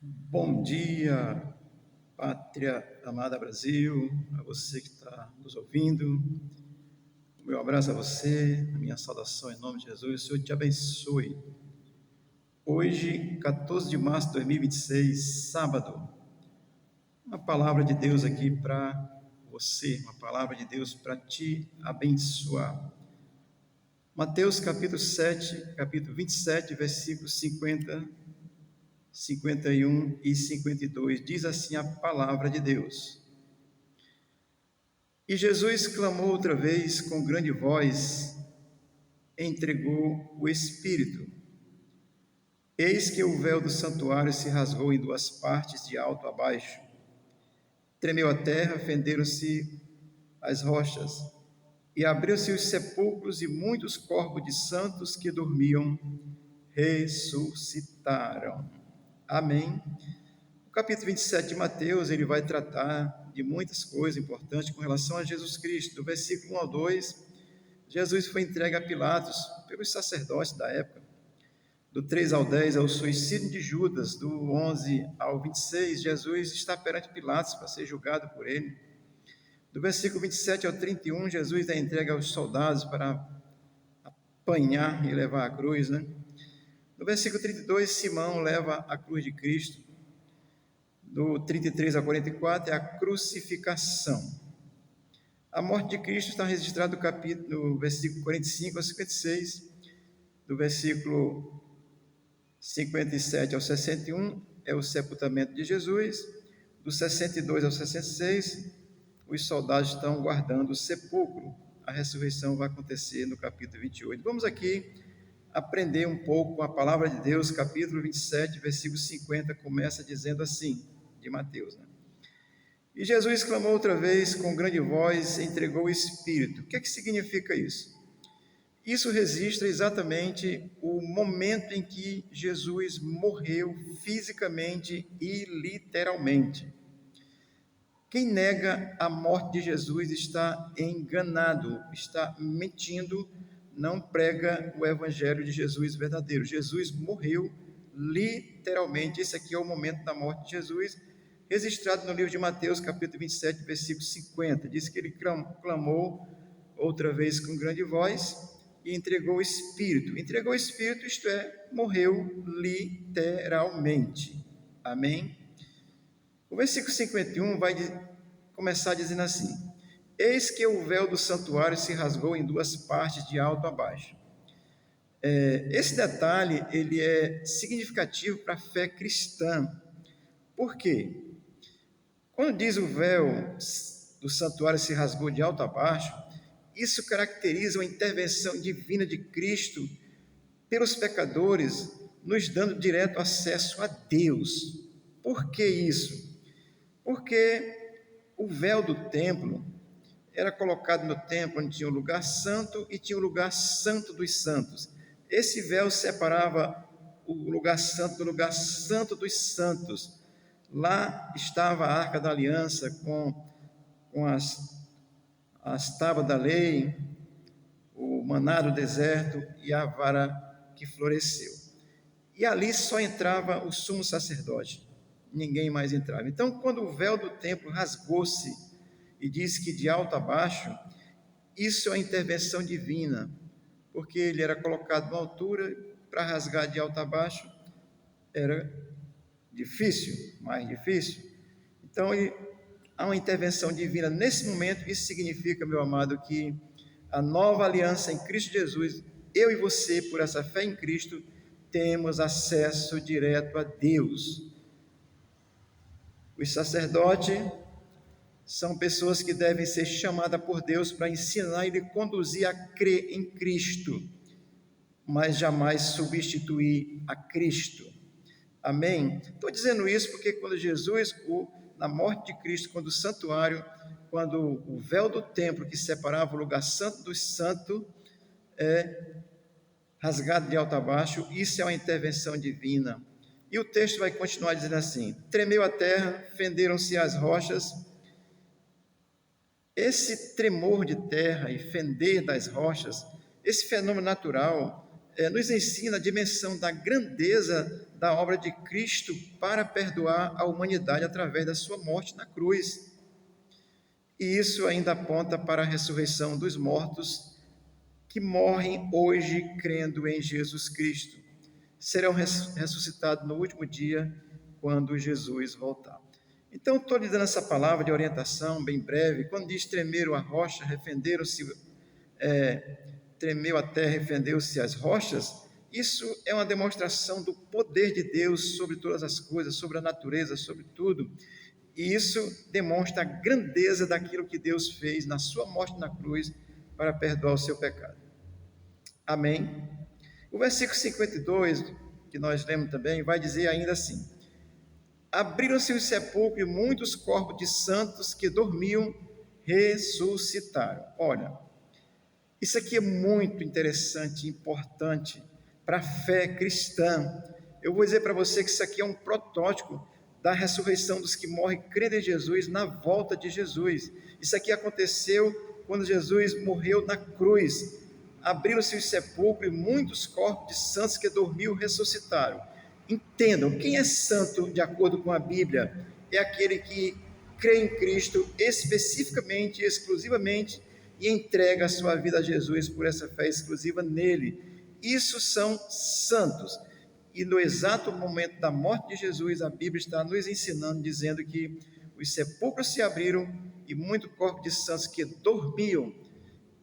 Bom dia, pátria amada Brasil, a você que está nos ouvindo. O meu abraço a você, a minha saudação em nome de Jesus. O Senhor te abençoe. Hoje, 14 de março de 2026, sábado, uma palavra de Deus aqui para você, uma palavra de Deus para te abençoar. Mateus capítulo 27, versículos 50, 51 e 52, diz assim a palavra de Deus. E Jesus clamou outra vez com grande voz, entregou o Espírito. Eis que o véu do santuário se rasgou em duas partes, de alto a baixo. Tremeu a terra, fenderam-se as rochas, e abriu-se os sepulcros, e muitos corpos de santos que dormiam ressuscitaram. Amém. O capítulo 27 de Mateus, ele vai tratar de muitas coisas importantes com relação a Jesus Cristo. Do versículo 1 ao 2, Jesus foi entregue a Pilatos pelos sacerdotes da época. Do 3 ao 10 é o suicídio de Judas. Do 11 ao 26, Jesus está perante Pilatos para ser julgado por ele. Do versículo 27 ao 31, Jesus é entregue aos soldados para apanhar e levar a cruz, né? No versículo 32, Simão leva a cruz de Cristo. Do 33 a 44 é a crucificação. A morte de Cristo está registrada no versículo 45 a 56, do versículo 57 ao 61 é o sepultamento de Jesus, do 62 ao 66, os soldados estão guardando o sepulcro. A ressurreição vai acontecer no capítulo 28. Vamos aqui aprender um pouco com a palavra de Deus, capítulo 27, versículo 50, começa dizendo assim, de Mateus, né? E Jesus clamou outra vez com grande voz, entregou o Espírito. O que significa isso? Isso registra exatamente o momento em que Jesus morreu fisicamente e literalmente. Quem nega a morte de Jesus está enganado, está mentindo, não prega o evangelho de Jesus verdadeiro. Jesus morreu literalmente. Esse aqui é o momento da morte de Jesus, registrado no livro de Mateus, capítulo 27, versículo 50. Diz que ele clamou outra vez com grande voz e entregou o Espírito. Entregou o Espírito, isto é, morreu literalmente. Amém? O versículo 51 vai começar dizendo assim: eis que o véu do santuário se rasgou em duas partes, de alto a baixo. Esse detalhe ele é significativo para a fé cristã. Por quê? Quando diz o véu do santuário se rasgou de alto a baixo, isso caracteriza uma intervenção divina de Cristo pelos pecadores, nos dando direto acesso a Deus. Por que isso? Porque o véu do templo era colocado no templo onde tinha o lugar santo e tinha o lugar santo dos santos. Esse véu separava o lugar santo do lugar santo dos santos. Lá estava a Arca da Aliança com as tábuas da lei, o maná do deserto e a vara que floresceu. E ali só entrava o sumo sacerdote, ninguém mais entrava. Então, quando o véu do templo rasgou-se e diz que de alto a baixo, isso é uma intervenção divina, porque ele era colocado numa altura, para rasgar de alto a baixo era difícil, mais difícil. Então, há uma intervenção divina nesse momento. Isso significa, meu amado, que a nova aliança em Cristo Jesus, eu e você, por essa fé em Cristo, temos acesso direto a Deus. Os sacerdotes são pessoas que devem ser chamadas por Deus para ensinar e lhe conduzir a crer em Cristo, mas jamais substituir a Cristo. Amém? Estou dizendo isso porque quando Jesus, na morte de Cristo, quando o santuário, quando o véu do templo que separava o lugar santo dos santos é rasgado de alto a baixo, isso é uma intervenção divina. E o texto vai continuar dizendo assim: tremeu a terra, fenderam-se as rochas. Esse tremor de terra e fender das rochas, esse fenômeno natural, nos ensina a dimensão da grandeza da obra de Cristo para perdoar a humanidade através da sua morte na cruz. E isso ainda aponta para a ressurreição dos mortos que morrem hoje crendo em Jesus Cristo. Serão ressuscitados no último dia, quando Jesus voltar. Então, estou lhe dando essa palavra de orientação bem breve. Quando diz tremeram a rocha, tremeu a terra, refendeu-se as rochas, isso é uma demonstração do poder de Deus sobre todas as coisas, sobre a natureza, sobre tudo. E isso demonstra a grandeza daquilo que Deus fez na sua morte na cruz para perdoar o seu pecado. Amém? O versículo 52, que nós lemos também, vai dizer ainda assim: abriram-se os sepulcros e muitos corpos de santos que dormiam ressuscitaram. Olha, isso aqui é muito interessante e importante para a fé cristã. Eu vou dizer para você que isso aqui é um protótipo da ressurreição dos que morrem crendo em Jesus na volta de Jesus. Isso aqui aconteceu quando Jesus morreu na cruz. Abriram-se os sepulcros e muitos corpos de santos que dormiam ressuscitaram. Entendam, quem é santo de acordo com a Bíblia? É aquele que crê em Cristo especificamente e exclusivamente e entrega a sua vida a Jesus por essa fé exclusiva nele. Isso são santos. E no exato momento da morte de Jesus, a Bíblia está nos ensinando, dizendo que os sepulcros se abriram e muito corpo de santos que dormiam.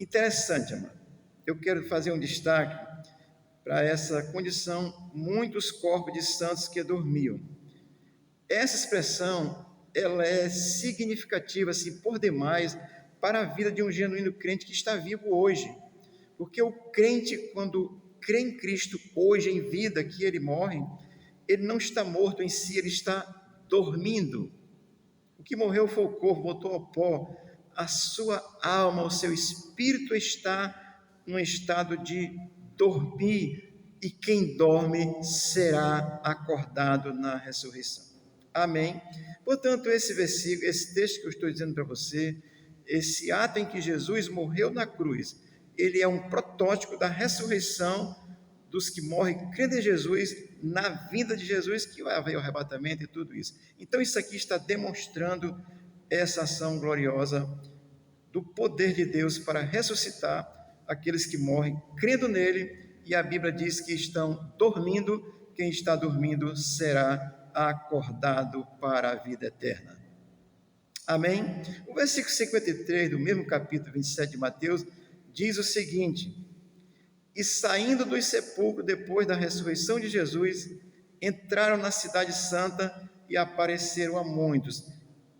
Interessante, amado. Eu quero fazer um destaque para essa condição, muitos corpos de santos que dormiam. Essa expressão, ela é significativa, assim, por demais, para a vida de um genuíno crente que está vivo hoje. Porque o crente, quando crê em Cristo hoje em vida, que ele morre, ele não está morto em si, ele está dormindo. O que morreu foi o corpo, voltou ao pó. A sua alma, o seu espírito está num estado de dormir, e quem dorme será acordado na ressurreição. Amém? Portanto, esse versículo, esse texto que eu estou dizendo para você, esse ato em que Jesus morreu na cruz, ele é um protótipo da ressurreição dos que morrem crendo em Jesus, na vinda de Jesus, que vai haver o arrebatamento e tudo isso. Então, isso aqui está demonstrando essa ação gloriosa do poder de Deus para ressuscitar aqueles que morrem crendo nele, e a Bíblia diz que estão dormindo, quem está dormindo será acordado para a vida eterna. Amém? O versículo 53 do mesmo capítulo 27 de Mateus diz o seguinte: e saindo dos sepulcros depois da ressurreição de Jesus, entraram na cidade santa e apareceram a muitos.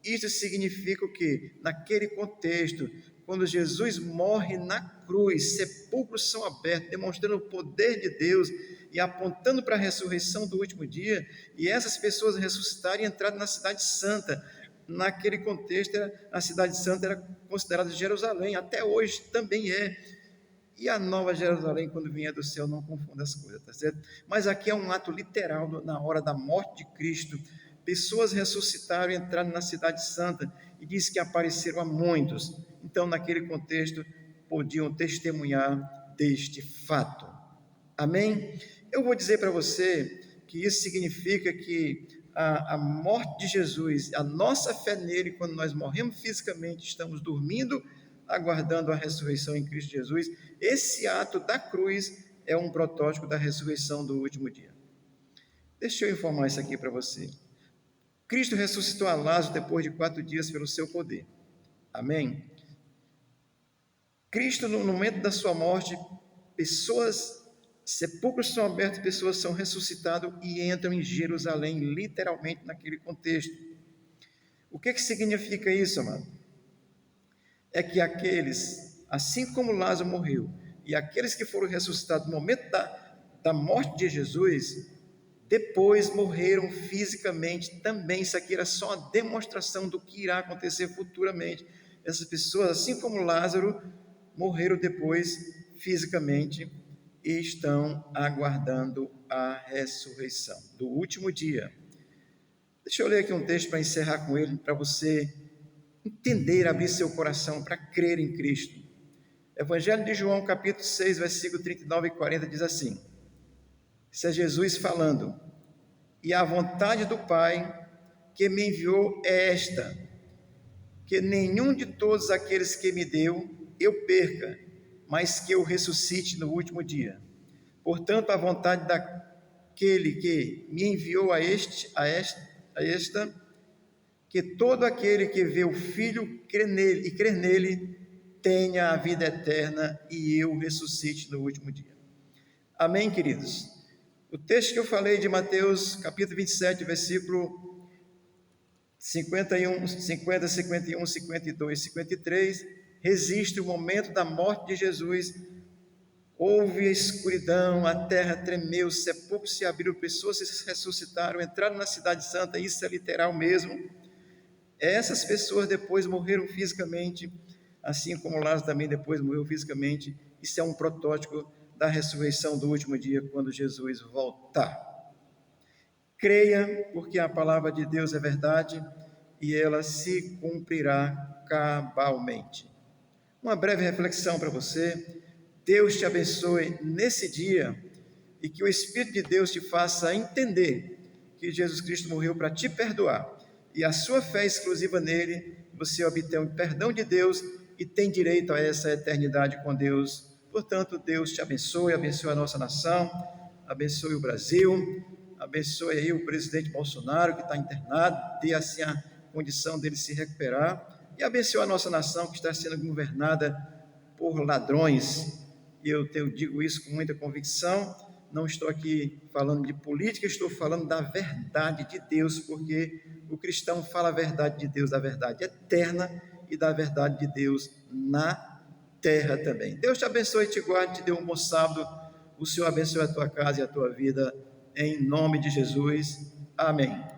Isso significa o quê? Naquele contexto, quando Jesus morre na cruz, sepulcros são abertos, demonstrando o poder de Deus e apontando para a ressurreição do último dia, e essas pessoas ressuscitaram e entraram na cidade santa. Naquele contexto, a cidade santa era considerada Jerusalém, até hoje também é. E a nova Jerusalém, quando vier do céu, não confunda as coisas, tá certo? Mas aqui é um ato literal, na hora da morte de Cristo, pessoas ressuscitaram e entraram na cidade santa, e diz que apareceram a muitos. Então, naquele contexto, podiam testemunhar deste fato. Amém? Eu vou dizer para você que isso significa que a morte de Jesus, a nossa fé nele, quando nós morremos fisicamente, estamos dormindo, aguardando a ressurreição em Cristo Jesus. Esse ato da cruz é um protótipo da ressurreição do último dia. Deixa eu informar isso aqui para você. Cristo ressuscitou a Lázaro depois de 4 dias pelo seu poder. Amém? Cristo, no momento da sua morte, sepulcros são abertos, pessoas são ressuscitadas e entram em Jerusalém, literalmente naquele contexto. O que significa isso, amado? É que aqueles, assim como Lázaro morreu, e aqueles que foram ressuscitados no momento da morte de Jesus, depois morreram fisicamente também. Isso aqui era só uma demonstração do que irá acontecer futuramente. Essas pessoas, assim como Lázaro, morreram depois fisicamente e estão aguardando a ressurreição do último dia. Deixa eu ler aqui um texto para encerrar com ele, para você entender, abrir seu coração para crer em Cristo. Evangelho de João, capítulo 6, versículo 39 e 40, diz assim: isso é Jesus falando: e a vontade do Pai que me enviou é esta, que nenhum de todos aqueles que me deu eu perca, mas que eu ressuscite no último dia. Portanto, a vontade daquele que me enviou a esta, que todo aquele que vê o Filho crer nele, tenha a vida eterna e eu ressuscite no último dia. Amém, queridos? O texto que eu falei de Mateus, capítulo 27, versículo 50, 51, 52, 53, registra o momento da morte de Jesus. Houve a escuridão, a terra tremeu, os sepulcros se abriram, pessoas se ressuscitaram, entraram na cidade santa, isso é literal mesmo. Essas pessoas depois morreram fisicamente, assim como Lázaro também depois morreu fisicamente. Isso é um protótipo da ressurreição do último dia, quando Jesus voltar. Creia, porque a palavra de Deus é verdade e ela se cumprirá cabalmente. Uma breve reflexão para você. Deus te abençoe nesse dia e que o Espírito de Deus te faça entender que Jesus Cristo morreu para te perdoar e a sua fé exclusiva nele, você obtém o perdão de Deus e tem direito a essa eternidade com Deus. Portanto, Deus te abençoe a nossa nação, abençoe o Brasil, abençoe aí o presidente Bolsonaro que está internado, dê assim a condição dele se recuperar e abençoe a nossa nação que está sendo governada por ladrões. E eu digo isso com muita convicção. Não estou aqui falando de política, estou falando da verdade de Deus, porque o cristão fala a verdade de Deus, da verdade eterna e da verdade de Deus na terra também. Deus te abençoe, te guarde, te dê um bom sábado. O Senhor abençoe a tua casa e a tua vida, em nome de Jesus. Amém.